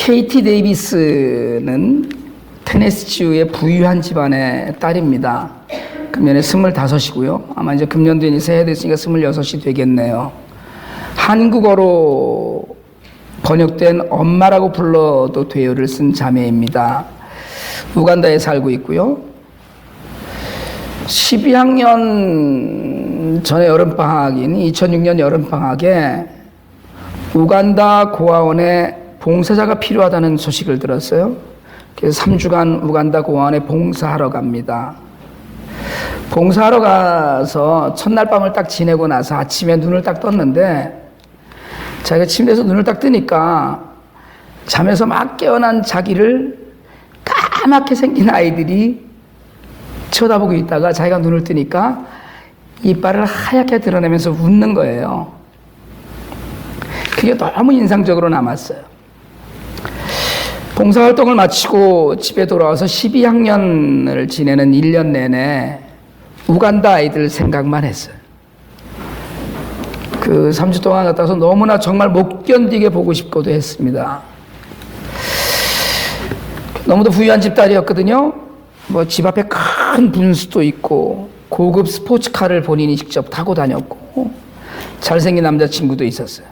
KT 데이비스는 테네시주의 부유한 집안의 딸입니다. 금년에 25이고요. 아마 이제 금년도에 이제 새해 됐으니까 26이 되겠네요. 한국어로 번역된 엄마라고 불러도 돼요를 쓴 자매입니다. 우간다에 살고 있고요. 12학년 전에 여름방학인 2006년 여름방학에 우간다 고아원에 봉사자가 필요하다는 소식을 들었어요. 그래서 3주간 우간다 고아원에 봉사하러 갑니다. 봉사하러 가서 첫날 밤을 딱 지내고 나서 아침에 눈을 딱 떴는데 자기가 침대에서 눈을 딱 뜨니까 잠에서 막 깨어난 자기를 까맣게 생긴 아이들이 쳐다보고 있다가 자기가 눈을 뜨니까 이빨을 하얗게 드러내면서 웃는 거예요. 그게 너무 인상적으로 남았어요. 봉사활동을 마치고 집에 돌아와서 12학년을 지내는 1년 내내 우간다 아이들 생각만 했어요. 그 3주 동안 갔다 와서 너무나 정말 못 견디게 보고 싶고도 했습니다. 너무도 부유한 집딸이었거든요. 뭐 집 앞에 큰 분수도 있고 고급 스포츠카를 본인이 직접 타고 다녔고 잘생긴 남자친구도 있었어요.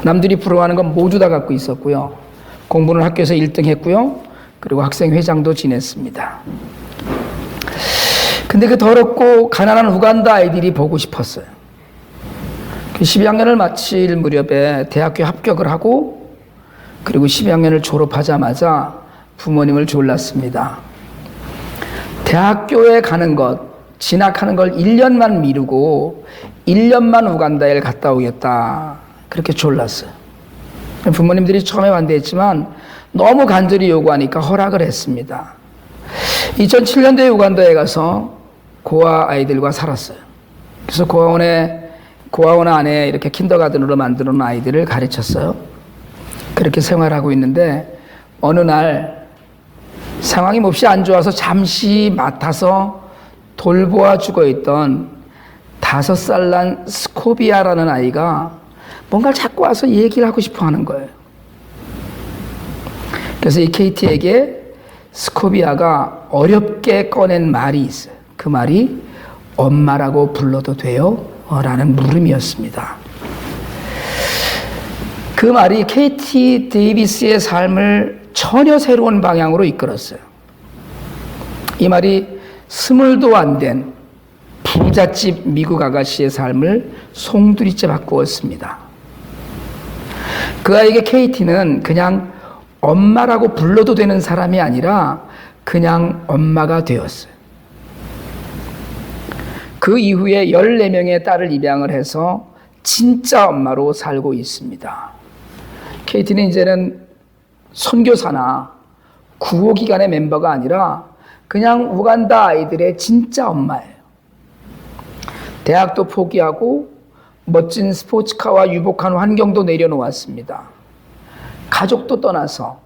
남들이 부러워하는 건 모두 다 갖고 있었고요. 공부는 학교에서 1등 했고요. 그리고 학생회장도 지냈습니다. 근데 그 더럽고 가난한 우간다 아이들이 보고 싶었어요. 12학년을 마칠 무렵에 대학교 합격을 하고 그리고 12학년을 졸업하자마자 부모님을 졸랐습니다. 대학교에 가는 것, 진학하는 걸 1년만 미루고 1년만 우간다에 갔다 오겠다. 그렇게 졸랐어요. 부모님들이 처음에 반대했지만 너무 간절히 요구하니까 허락을 했습니다. 2007년도에 우간다에 가서 고아 아이들과 살았어요. 그래서 고아원 안에 이렇게 킨더가든으로 만들어 놓은 아이들을 가르쳤어요. 그렇게 생활하고 있는데 어느 날 상황이 몹시 안 좋아서 잠시 맡아서 돌보아 주고 있던 5살 난 스코비아라는 아이가 뭔가를 자꾸 와서 얘기를 하고 싶어 하는 거예요. 그래서 이 KT에게 스코비아가 어렵게 꺼낸 말이 있어요. 그 말이 엄마라고 불러도 돼요? 라는 물음이었습니다. 그 말이 KT 데이비스의 삶을 전혀 새로운 방향으로 이끌었어요. 이 말이 스물도 안 된 부잣집 미국 아가씨의 삶을 송두리째 바꾸었습니다. 그 아이에게 KT는 그냥 엄마라고 불러도 되는 사람이 아니라 그냥 엄마가 되었어요. 그 이후에 14명의 딸을 입양을 해서 진짜 엄마로 살고 있습니다. KT는 이제는 선교사나 구호기관의 멤버가 아니라 그냥 우간다 아이들의 진짜 엄마예요. 대학도 포기하고 멋진 스포츠카와 유복한 환경도 내려놓았습니다. 가족도 떠나서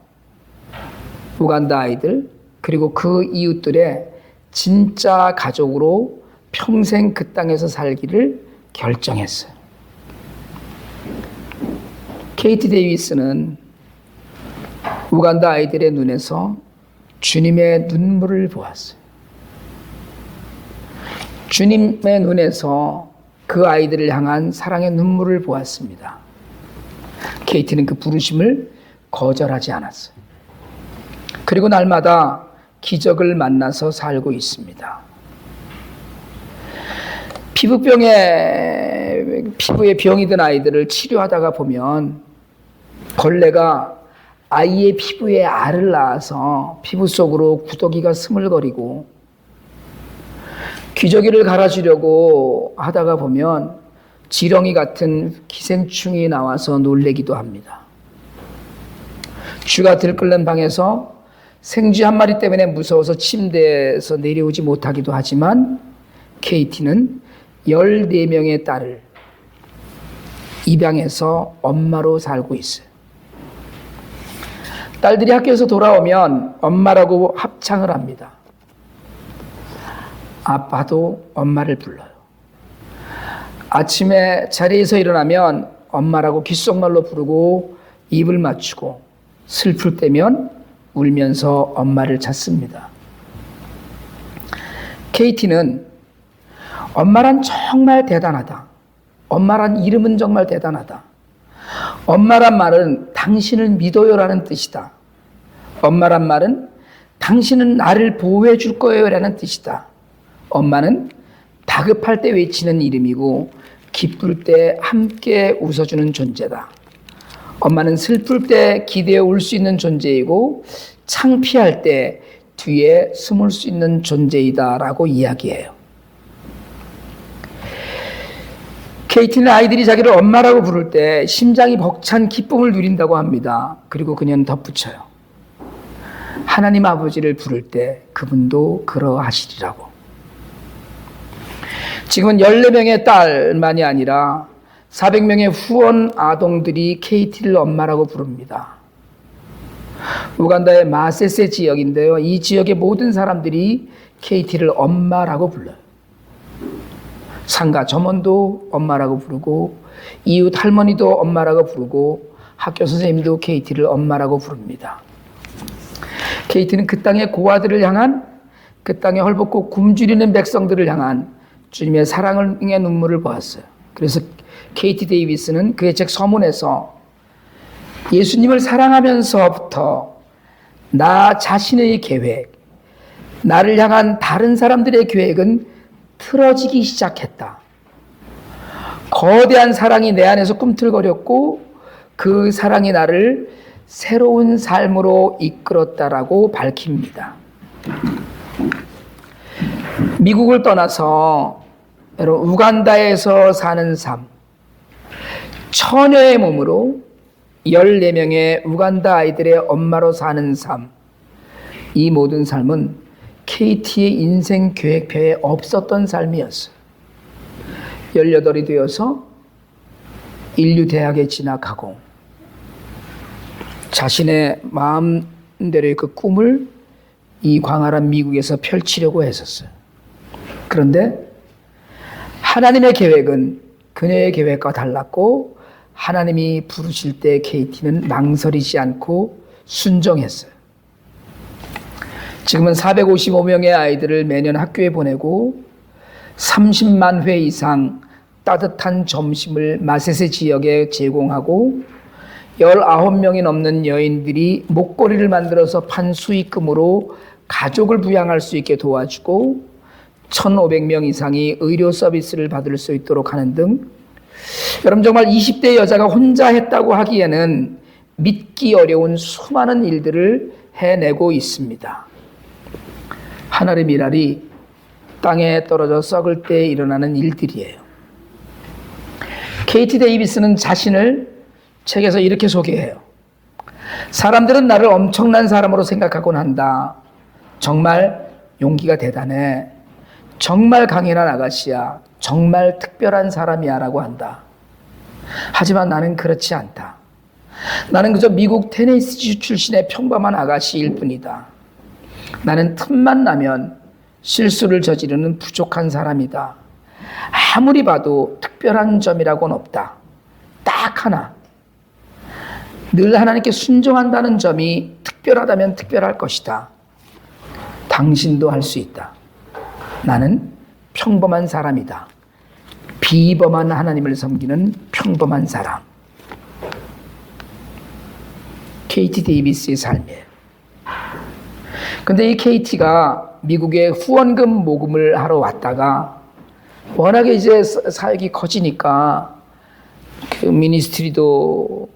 우간다 아이들 그리고 그 이웃들의 진짜 가족으로 평생 그 땅에서 살기를 결정했어요. KT 데이비스는 우간다 아이들의 눈에서 주님의 눈물을 보았어요. 주님의 눈에서 그 아이들을 향한 사랑의 눈물을 보았습니다. KT는 그 부르심을 거절하지 않았어요. 그리고 날마다 기적을 만나서 살고 있습니다. 피부에 병이 든 아이들을 치료하다가 보면 벌레가 아이의 피부에 알을 낳아서 피부 속으로 구더기가 스물거리고 기저귀를 갈아주려고 하다가 보면 지렁이 같은 기생충이 나와서 놀래기도 합니다. 쥐가 들끓는 방에서 생쥐 한 마리 때문에 무서워서 침대에서 내려오지 못하기도 하지만 KT는 14명의 딸을 입양해서 엄마로 살고 있어요. 딸들이 학교에서 돌아오면 엄마라고 합창을 합니다. 아빠도 엄마를 불러요. 아침에 자리에서 일어나면 엄마라고 귓속말로 부르고 입을 맞추고 슬플 때면 울면서 엄마를 찾습니다. KT는 엄마란 정말 대단하다. 엄마란 이름은 정말 대단하다. 엄마란 말은 당신을 믿어요라는 뜻이다. 엄마란 말은 당신은 나를 보호해 줄 거예요 라는 뜻이다. 엄마는 다급할 때 외치는 이름이고 기쁠 때 함께 웃어주는 존재다. 엄마는 슬플 때 기대어 울 수 있는 존재이고 창피할 때 뒤에 숨을 수 있는 존재이다 라고 이야기해요. KT는 아이들이 자기를 엄마라고 부를 때 심장이 벅찬 기쁨을 누린다고 합니다. 그리고 그녀는 덧붙여요. 하나님 아버지를 부를 때 그분도 그러하시리라고. 지금은 14명의 딸만이 아니라 400명의 후원 아동들이 KT를 엄마라고 부릅니다. 우간다의 마세세 지역인데요. 이 지역의 모든 사람들이 KT를 엄마라고 불러요. 상가 점원도 엄마라고 부르고 이웃 할머니도 엄마라고 부르고 학교 선생님도 KT를 엄마라고 부릅니다. KT는 그 땅의 고아들을 향한, 그 땅에 헐벗고 굶주리는 백성들을 향한 주님의 사랑의 눈물을 보았어요. 그래서 KT 데이비스는 그의 책 서문에서 예수님을 사랑하면서부터 나 자신의 계획, 나를 향한 다른 사람들의 계획은 틀어지기 시작했다. 거대한 사랑이 내 안에서 꿈틀거렸고 그 사랑이 나를 새로운 삶으로 이끌었다라고 밝힙니다. 미국을 떠나서 여러분 우간다에서 사는 삶, 처녀의 몸으로 14명의 우간다 아이들의 엄마로 사는 삶, 이 모든 삶은 KT의 인생 계획표에 없었던 삶이었어요. 18이 되어서 인류대학에 진학하고 자신의 마음대로의 그 꿈을 이 광활한 미국에서 펼치려고 했었어요. 그런데 하나님의 계획은 그녀의 계획과 달랐고 하나님이 부르실 때 KT는 망설이지 않고 순종했어요. 지금은 455명의 아이들을 매년 학교에 보내고 30만 회 이상 따뜻한 점심을 마세세 지역에 제공하고 19명이 넘는 여인들이 목걸이를 만들어서 판 수익금으로 가족을 부양할 수 있게 도와주고 1,500명 이상이 의료 서비스를 받을 수 있도록 하는 등 여러분 정말 20대 여자가 혼자 했다고 하기에는 믿기 어려운 수많은 일들을 해내고 있습니다. 하늘의 미랄이 땅에 떨어져 썩을 때 일어나는 일들이에요. KT 데이비스는 자신을 책에서 이렇게 소개해요. 사람들은 나를 엄청난 사람으로 생각하곤 한다. 정말 용기가 대단해. 정말 강인한 아가씨야. 정말 특별한 사람이야 라고 한다. 하지만 나는 그렇지 않다. 나는 그저 미국 테네시주 출신의 평범한 아가씨일 뿐이다. 나는 틈만 나면 실수를 저지르는 부족한 사람이다. 아무리 봐도 특별한 점이라고는 없다. 딱 하나. 늘 하나님께 순종한다는 점이 특별하다면 특별할 것이다. 당신도 할 수 있다. 나는 평범한 사람이다. 비범한 하나님을 섬기는 평범한 사람. KT 데이비스의 삶이에요. 근데 이 KT가 미국에 후원금 모금을 하러 왔다가 워낙에 이제 사역이 커지니까 그 미니스트리도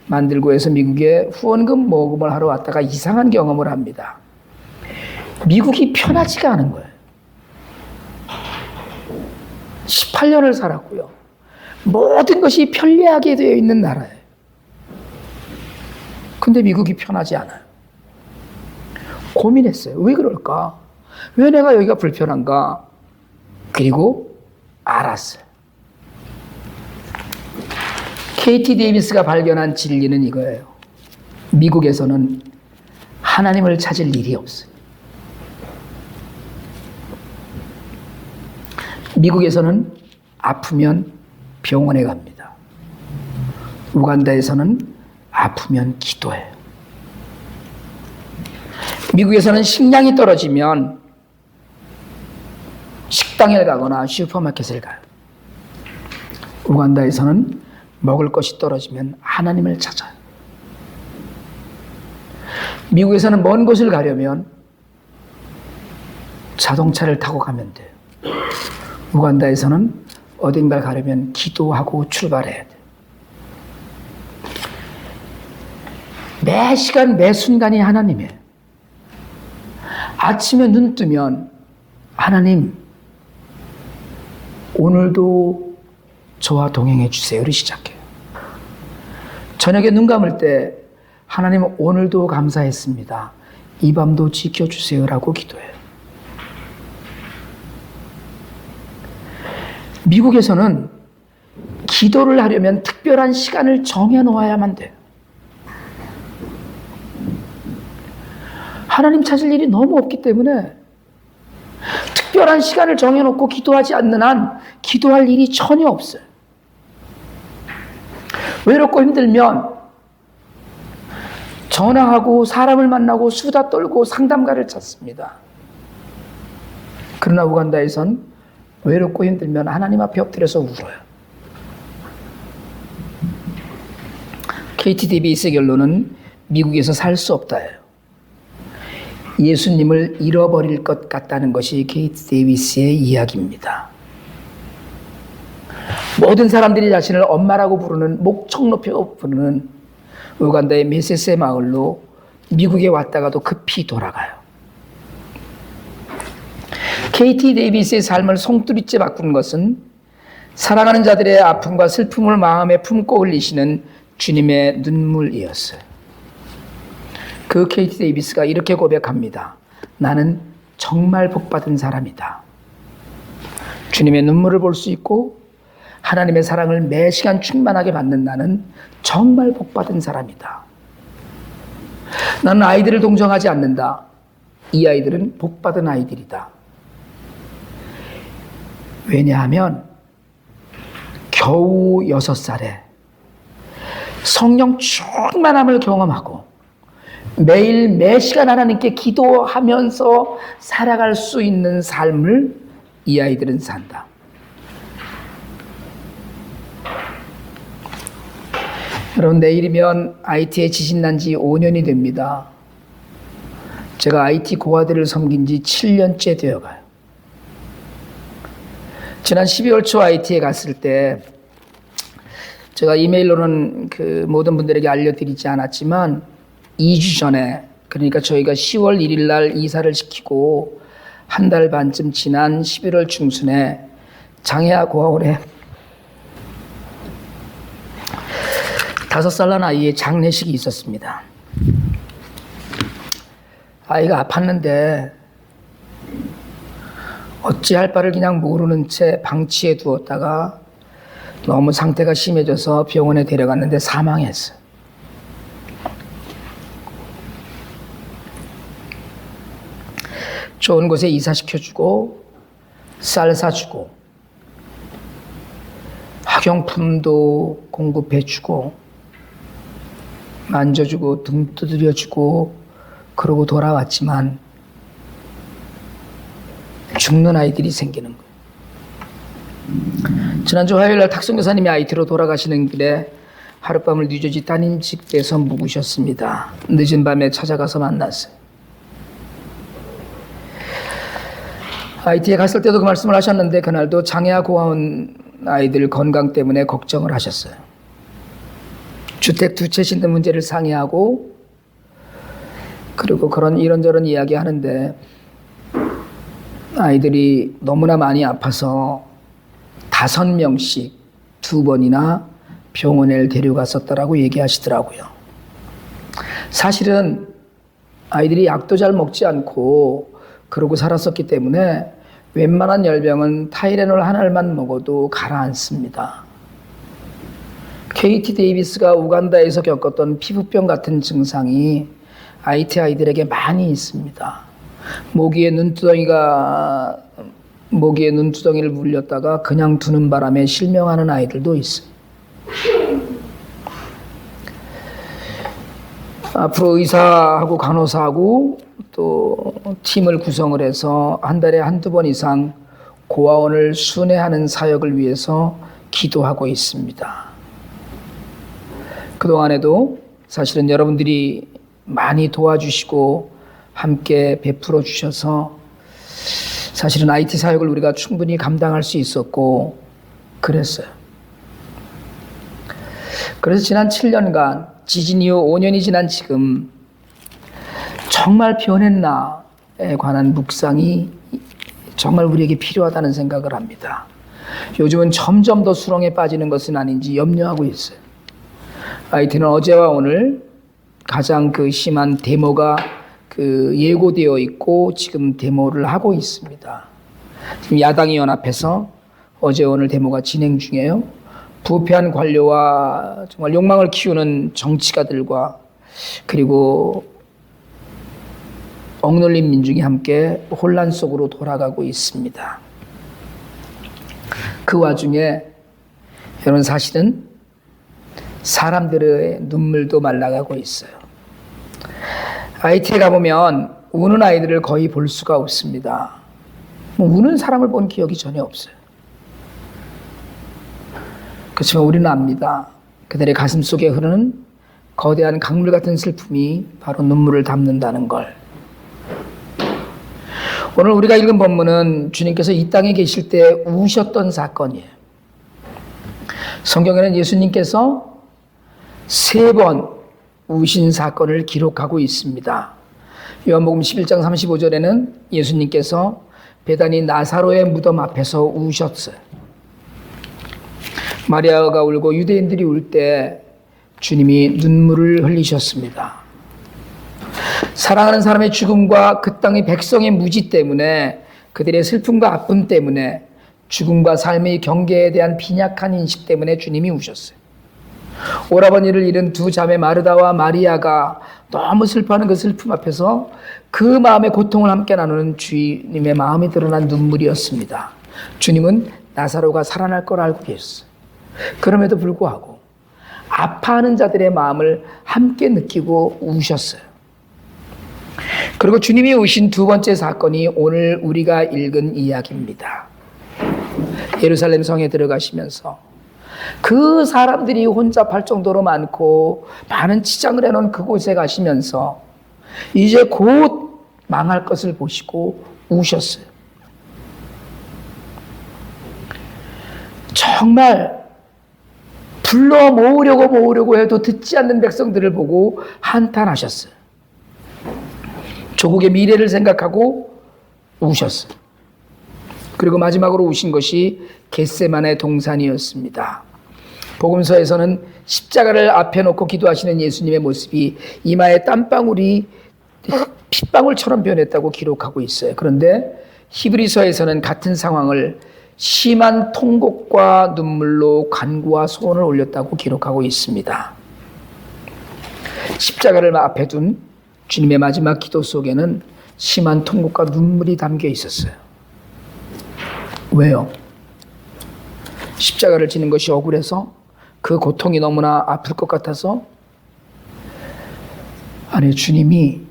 만들고 해서 미국에 후원금 모금을 하러 왔다가 이상한 경험을 합니다. 미국이 편하지가 않은 거예요. 18년을 살았고요. 모든 것이 편리하게 되어 있는 나라예요. 근데 미국이 편하지 않아요. 고민했어요. 왜 그럴까? 왜 내가 여기가 불편한가? 그리고 알았어요. KT 데이비스가 발견한 진리는 이거예요. 미국에서는 하나님을 찾을 일이 없어요. 미국에서는 아프면 병원에 갑니다. 우간다에서는 아프면 기도해요. 미국에서는 식량이 떨어지면 식당에 가거나 슈퍼마켓을 가요. 우간다에서는 먹을 것이 떨어지면 하나님을 찾아요. 미국에서는 먼 곳을 가려면 자동차를 타고 가면 돼요. 우간다에서는 어딘가를 가려면 기도하고 출발해야 돼요. 매 시간 매 순간이 하나님이에요. 아침에 눈 뜨면 하나님 오늘도 저와 동행해 주세요를 시작해요. 저녁에 눈 감을 때 하나님 오늘도 감사했습니다. 이 밤도 지켜주세요라고 기도해요. 미국에서는 기도를 하려면 특별한 시간을 정해놓아야만 돼요. 하나님 찾을 일이 너무 없기 때문에 특별한 시간을 정해놓고 기도하지 않는 한 기도할 일이 전혀 없어요. 외롭고 힘들면 전화하고 사람을 만나고 수다 떨고 상담가를 찾습니다. 그러나 우간다에선 외롭고 힘들면 하나님 앞에 엎드려서 울어요. KT 데이비스의 결론은 미국에서 살 수 없다예요. 예수님을 잃어버릴 것 같다는 것이 KT 데이비스의 이야기입니다. 모든 사람들이 자신을 엄마라고 부르는 목청 높여 부르는 우간다의 메세세 마을로 미국에 왔다가도 급히 돌아가요. KT 데이비스의 삶을 송두리째 바꾼 것은 사랑하는 자들의 아픔과 슬픔을 마음에 품고 흘리시는 주님의 눈물이었어요. 그 KT 데이비스가 이렇게 고백합니다. 나는 정말 복받은 사람이다. 주님의 눈물을 볼 수 있고 하나님의 사랑을 매 시간 충만하게 받는 나는 정말 복받은 사람이다. 나는 아이들을 동정하지 않는다. 이 아이들은 복받은 아이들이다. 왜냐하면 겨우 6살에 성령 충만함을 경험하고 매일 매 시간 하나님께 기도하면서 살아갈 수 있는 삶을 이 아이들은 산다. 여러분, 내일이면 IT에 지신 난 지 5년이 됩니다. 제가 IT 고아들을 섬긴 지 7년째 되어가요. 지난 12월 초 IT에 갔을 때 제가 이메일로는 그 모든 분들에게 알려드리지 않았지만 2주 전에, 그러니까 저희가 10월 1일 날 이사를 시키고 한 달 반쯤 지난 11월 중순에 장애아 고아원에 5살 난 아이의 장례식이 있었습니다. 아이가 아팠는데 어찌할 바를 그냥 모르는 채 방치해 두었다가 너무 상태가 심해져서 병원에 데려갔는데 사망했어요. 좋은 곳에 이사시켜주고 쌀 사주고 학용품도 공급해주고 만져주고 등 두드려주고 그러고 돌아왔지만 죽는 아이들이 생기는 거예요. 지난주 화요일날 탁성교사님이 IT로 돌아가시는 길에 하룻밤을 뉴저지 따님 집에서 묵으셨습니다. 늦은 밤에 찾아가서 만났어요. IT에 갔을 때도 그 말씀을 하셨는데 그날도 장애아 고아원 아이들 건강 때문에 걱정을 하셨어요. 주택 두 채 짓는 문제를 상의하고 그리고 그런 이런저런 이야기 하는데 아이들이 너무나 많이 아파서 5명씩 2번이나 병원에 데려갔었다라고 얘기하시더라고요. 사실은 아이들이 약도 잘 먹지 않고 그러고 살았었기 때문에 웬만한 열병은 타이레놀 하나만 먹어도 가라앉습니다. KT 데이비스가 우간다에서 겪었던 피부병 같은 증상이 IT 아이들에게 많이 있습니다. 모기에 눈두덩이를 물렸다가 그냥 두는 바람에 실명하는 아이들도 있어요. 앞으로 의사하고 간호사하고 또 팀을 구성을 해서 한 달에 한두 번 이상 고아원을 순회하는 사역을 위해서 기도하고 있습니다. 그동안에도 사실은 여러분들이 많이 도와주시고 함께 베풀어 주셔서 사실은 IT 사역을 우리가 충분히 감당할 수 있었고 그랬어요. 그래서 지난 7년간 지진 이후 5년이 지난 지금 정말 변했나에 관한 묵상이 정말 우리에게 필요하다는 생각을 합니다. 요즘은 점점 더 수렁에 빠지는 것은 아닌지 염려하고 있어요. IT는 어제와 오늘 가장 심한 데모가 예고되어 있고 지금 데모를 하고 있습니다. 지금 야당이 연합해서 어제 오늘 데모가 진행 중이에요. 부패한 관료와 정말 욕망을 키우는 정치가들과 그리고 억눌린 민중이 함께 혼란 속으로 돌아가고 있습니다. 그 와중에 여러분 사실은 사람들의 눈물도 말라가고 있어요. IT에 가보면 우는 아이들을 거의 볼 수가 없습니다. 우는 사람을 본 기억이 전혀 없어요. 그렇지만 우리는 압니다. 그들의 가슴 속에 흐르는 거대한 강물 같은 슬픔이 바로 눈물을 담는다는 걸. 오늘 우리가 읽은 본문은 주님께서 이 땅에 계실 때 우셨던 사건이에요. 성경에는 예수님께서 3번 우신 사건을 기록하고 있습니다. 요한복음 11장 35절에는 예수님께서 베다니 나사로의 무덤 앞에서 우셨어요. 마리아가 울고 유대인들이 울 때 주님이 눈물을 흘리셨습니다. 사랑하는 사람의 죽음과 그 땅의 백성의 무지 때문에 그들의 슬픔과 아픔 때문에 죽음과 삶의 경계에 대한 빈약한 인식 때문에 주님이 우셨어요. 오라버니를 잃은 두 자매 마르다와 마리아가 너무 슬퍼하는 그 슬픔 앞에서 그 마음의 고통을 함께 나누는 주님의 마음이 드러난 눈물이었습니다. 주님은 나사로가 살아날 걸 알고 계셨어요. 그럼에도 불구하고 아파하는 자들의 마음을 함께 느끼고 우셨어요. 그리고 주님이 우신 두 번째 사건이 오늘 우리가 읽은 이야기입니다. 예루살렘 성에 들어가시면서 그 사람들이 혼잡할 정도로 많고 많은 치장을 해놓은 그곳에 가시면서 이제 곧 망할 것을 보시고 우셨어요. 정말 불러 모으려고 해도 듣지 않는 백성들을 보고 한탄하셨어요. 조국의 미래를 생각하고 우셨어요. 그리고 마지막으로 우신 것이 겟세마네 동산이었습니다. 복음서에서는 십자가를 앞에 놓고 기도하시는 예수님의 모습이 이마에 땀방울이 핏방울처럼 변했다고 기록하고 있어요. 그런데 히브리서에서는 같은 상황을 심한 통곡과 눈물로 간구와 소원을 올렸다고 기록하고 있습니다. 십자가를 앞에 둔 주님의 마지막 기도 속에는 심한 통곡과 눈물이 담겨 있었어요. 왜요? 십자가를 지는 것이 억울해서? 그 고통이 너무나 아플 것 같아서? 아니, 주님이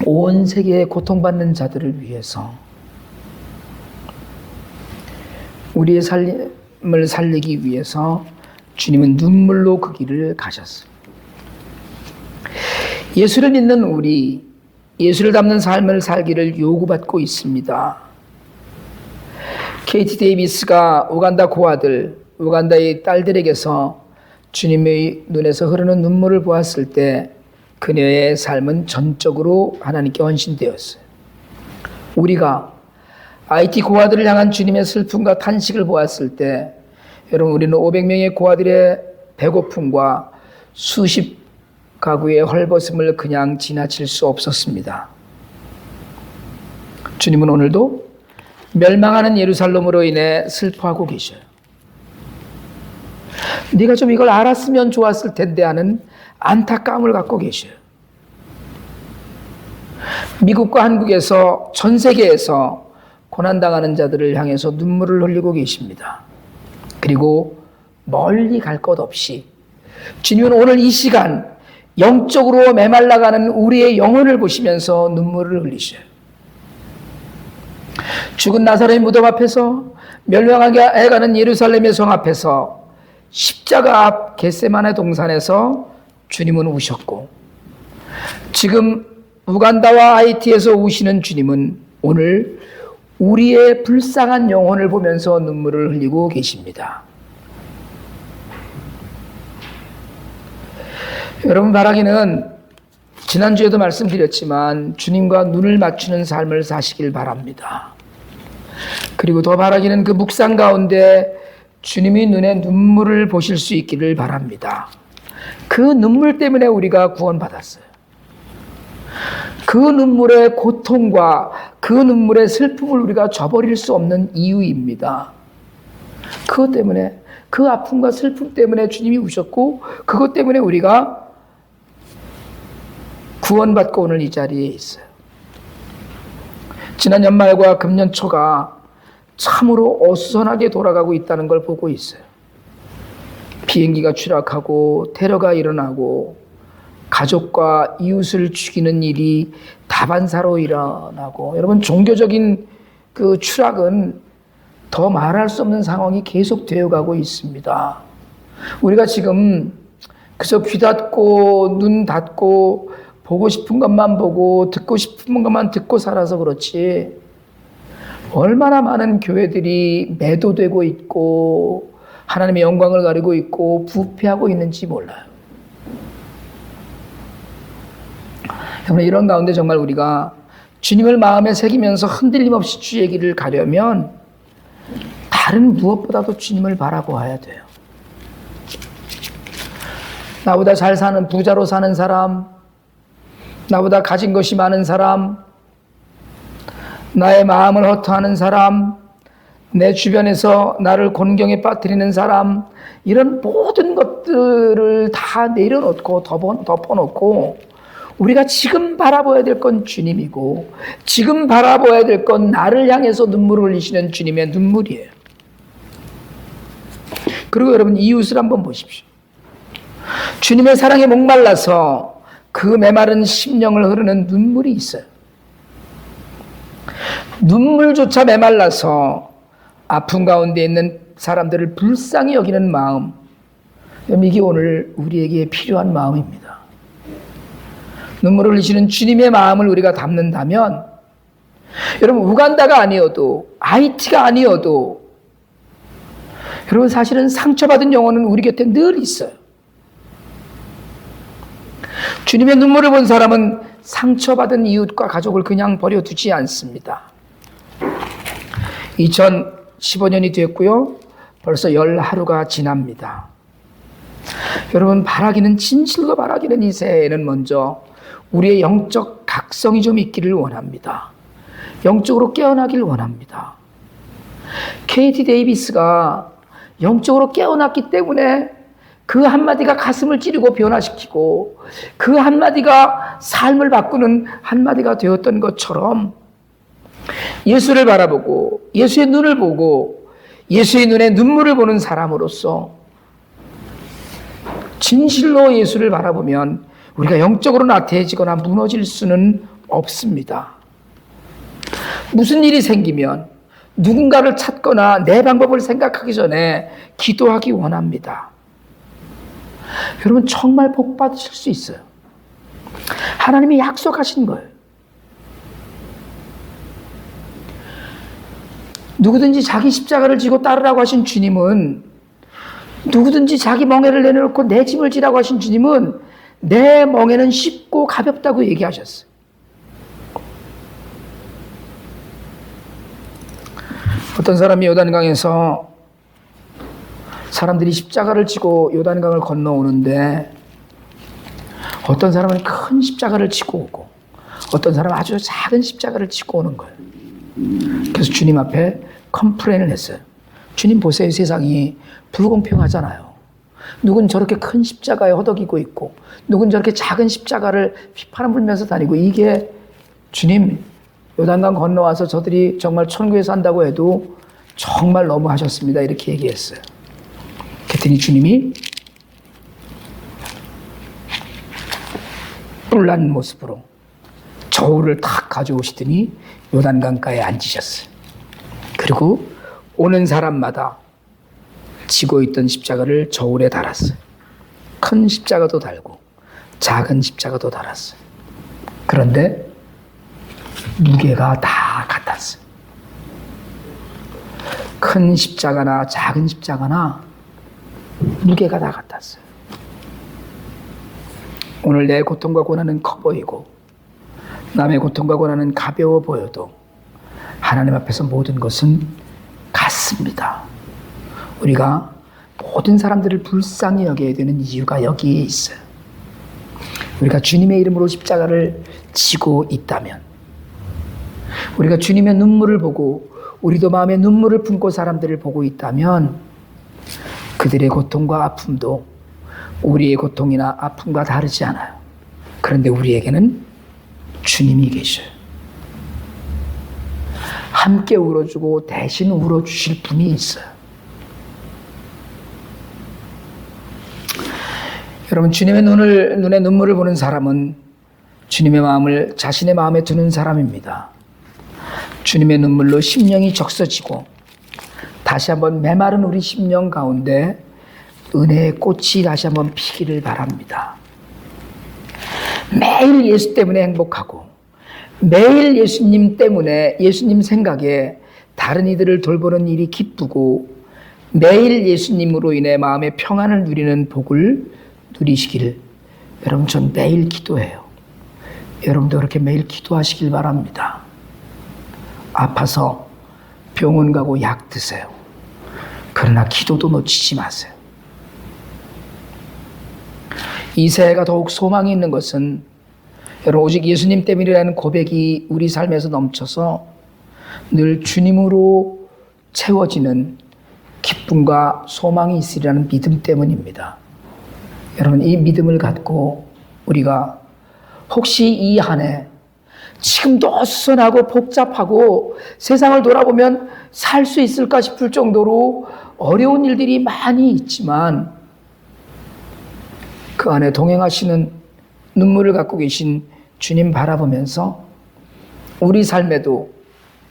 온 세계에 고통받는 자들을 위해서 우리의 삶을 살리기 위해서 주님은 눈물로 그 길을 가셨어요. 예수를 믿는 우리, 예수를 닮는 삶을 살기를 요구받고 있습니다. 케이티 데이비스가 우간다 고아들, 우간다의 딸들에게서 주님의 눈에서 흐르는 눈물을 보았을 때 그녀의 삶은 전적으로 하나님께 헌신되었어요. 우리가 IT 고아들을 향한 주님의 슬픔과 탄식을 보았을 때 여러분, 우리는 500명의 고아들의 배고픔과 수십 가구의 헐벗음을 그냥 지나칠 수 없었습니다. 주님은 오늘도 멸망하는 예루살렘으로 인해 슬퍼하고 계셔요. 네가 좀 이걸 알았으면 좋았을 텐데 하는 안타까움을 갖고 계셔요. 미국과 한국에서, 전 세계에서 고난당하는 자들을 향해서 눈물을 흘리고 계십니다. 그리고 멀리 갈 것 없이 주님은 오늘 이 시간 영적으로 메말라가는 우리의 영혼을 보시면서 눈물을 흘리셔요. 죽은 나사로의 무덤 앞에서, 멸망하게 해가는 예루살렘의 성 앞에서, 십자가 앞 겟세마네 동산에서 주님은 우셨고, 지금 우간다와 하이티에서 우시는 주님은 오늘 우리의 불쌍한 영혼을 보면서 눈물을 흘리고 계십니다. 여러분, 바라기는 지난주에도 말씀드렸지만 주님과 눈을 맞추는 삶을 사시길 바랍니다. 그리고 더 바라기는 그 묵상 가운데 주님이 눈에 눈물을 보실 수 있기를 바랍니다. 그 눈물 때문에 우리가 구원받았어요. 그 눈물의 고통과 그 눈물의 슬픔을 우리가 저버릴 수 없는 이유입니다. 그것 때문에, 그 아픔과 슬픔 때문에 주님이 우셨고, 그것 때문에 우리가 구원받고 오늘 이 자리에 있어요. 지난 연말과 금년 초가 참으로 어수선하게 돌아가고 있다는 걸 보고 있어요. 비행기가 추락하고 테러가 일어나고 가족과 이웃을 죽이는 일이 다반사로 일어나고, 여러분, 종교적인 그 추락은 더 말할 수 없는 상황이 계속되어 가고 있습니다. 우리가 지금 그저 귀 닫고 눈 닫고 보고 싶은 것만 보고 듣고 싶은 것만 듣고 살아서 그렇지, 얼마나 많은 교회들이 매도되고 있고 하나님의 영광을 가리고 있고 부패하고 있는지 몰라요. 여러분, 이런 가운데 정말 우리가 주님을 마음에 새기면서 흔들림 없이 주의 길을 가려면 다른 무엇보다도 주님을 바라보아야 돼요. 나보다 잘 사는 부자로 사는 사람, 나보다 가진 것이 많은 사람, 나의 마음을 허투하는 사람, 내 주변에서 나를 곤경에 빠뜨리는 사람, 이런 모든 것들을 다 내려놓고 덮어놓고 우리가 지금 바라봐야 될 건 주님이고, 지금 바라봐야 될 건 나를 향해서 눈물을 흘리시는 주님의 눈물이에요. 그리고 여러분, 이웃을 한번 보십시오. 주님의 사랑에 목말라서 그 메마른 심령을 흐르는 눈물이 있어요. 눈물조차 메말라서 아픔 가운데 있는 사람들을 불쌍히 여기는 마음, 이게 오늘 우리에게 필요한 마음입니다. 눈물을 흘리시는 주님의 마음을 우리가 담는다면, 여러분, 우간다가 아니어도, 하이티가 아니어도, 여러분, 사실은 상처받은 영혼은 우리 곁에 늘 있어요. 주님의 눈물을 본 사람은 상처받은 이웃과 가족을 그냥 버려두지 않습니다. 2015년이 됐고요. 벌써 10하루가 지납니다. 여러분, 바라기는, 진실로 바라기는 이 새해에는 먼저 우리의 영적 각성이 좀 있기를 원합니다. 영적으로 깨어나길 원합니다. KT 데이비스가 영적으로 깨어났기 때문에 그 한마디가 가슴을 찌르고 변화시키고 그 한마디가 삶을 바꾸는 한마디가 되었던 것처럼, 예수를 바라보고 예수의 눈을 보고 예수의 눈에 눈물을 보는 사람으로서 진실로 예수를 바라보면 우리가 영적으로 나태해지거나 무너질 수는 없습니다. 무슨 일이 생기면 누군가를 찾거나 내 방법을 생각하기 전에 기도하기 원합니다. 여러분, 정말 복 받으실 수 있어요. 하나님이 약속하신 거예요. 누구든지 자기 십자가를 지고 따르라고 하신 주님은, 누구든지 자기 멍에를 내려놓고 내 짐을 지라고 하신 주님은 내 멍에는 쉽고 가볍다고 얘기하셨어요. 어떤 사람이 요단강에서 사람들이 십자가를 지고 요단강을 건너오는데, 어떤 사람은 큰 십자가를 지고 오고 어떤 사람은 아주 작은 십자가를 지고 오는 거예요. 그래서 주님 앞에 컴플레인을 했어요. 주님 보세요, 세상이 불공평하잖아요. 누군 저렇게 큰 십자가에 허덕이고 있고 누군 저렇게 작은 십자가를 휘파람 불면서 다니고, 이게 주님, 요단강 건너와서 저들이 정말 천국에 산다고 해도 정말 너무하셨습니다, 이렇게 얘기했어요. 그랬더니 주님이 뿔난 모습으로 저울을 탁 가져오시더니 요단강가에 앉으셨어요. 그리고 오는 사람마다 지고 있던 십자가를 저울에 달았어요. 큰 십자가도 달고 작은 십자가도 달았어요. 그런데 무게가 다 같았어요. 큰 십자가나 작은 십자가나 무게가 다 같았어요. 오늘 내 고통과 고난은 커 보이고 남의 고통과 고난은 가벼워 보여도 하나님 앞에서 모든 것은 같습니다. 우리가 모든 사람들을 불쌍히 여겨야 되는 이유가 여기에 있어요. 우리가 주님의 이름으로 십자가를 지고 있다면, 우리가 주님의 눈물을 보고 우리도 마음에 눈물을 품고 사람들을 보고 있다면 그들의 고통과 아픔도 우리의 고통이나 아픔과 다르지 않아요. 그런데 우리에게는 주님이 계셔요. 함께 울어주고 대신 울어주실 분이 있어요. 여러분, 주님의 눈에 눈물을 보는 사람은 주님의 마음을 자신의 마음에 두는 사람입니다. 주님의 눈물로 심령이 적셔지고 다시 한번 메마른 우리 심령 가운데 은혜의 꽃이 다시 한번 피기를 바랍니다. 매일 예수 때문에 행복하고 매일 예수님 때문에, 예수님 생각에 다른 이들을 돌보는 일이 기쁘고 매일 예수님으로 인해 마음의 평안을 누리는 복을 누리시기를 여러분, 전 매일 기도해요. 여러분도 그렇게 매일 기도하시길 바랍니다. 아파서 병원 가고 약 드세요. 그러나 기도도 놓치지 마세요. 이 새해가 더욱 소망이 있는 것은 여러분, 오직 예수님 때문이라는 고백이 우리 삶에서 넘쳐서 늘 주님으로 채워지는 기쁨과 소망이 있으리라는 믿음 때문입니다. 여러분, 이 믿음을 갖고 우리가 혹시 이 한 해 지금도 어수선하고 복잡하고 세상을 돌아보면 살 수 있을까 싶을 정도로 어려운 일들이 많이 있지만 그 안에 동행하시는 눈물을 갖고 계신 주님 바라보면서 우리 삶에도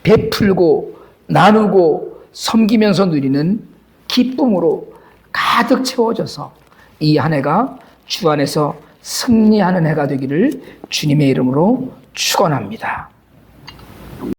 베풀고 나누고 섬기면서 누리는 기쁨으로 가득 채워져서 이 한 해가 주 안에서 승리하는 해가 되기를 주님의 이름으로 축원합니다.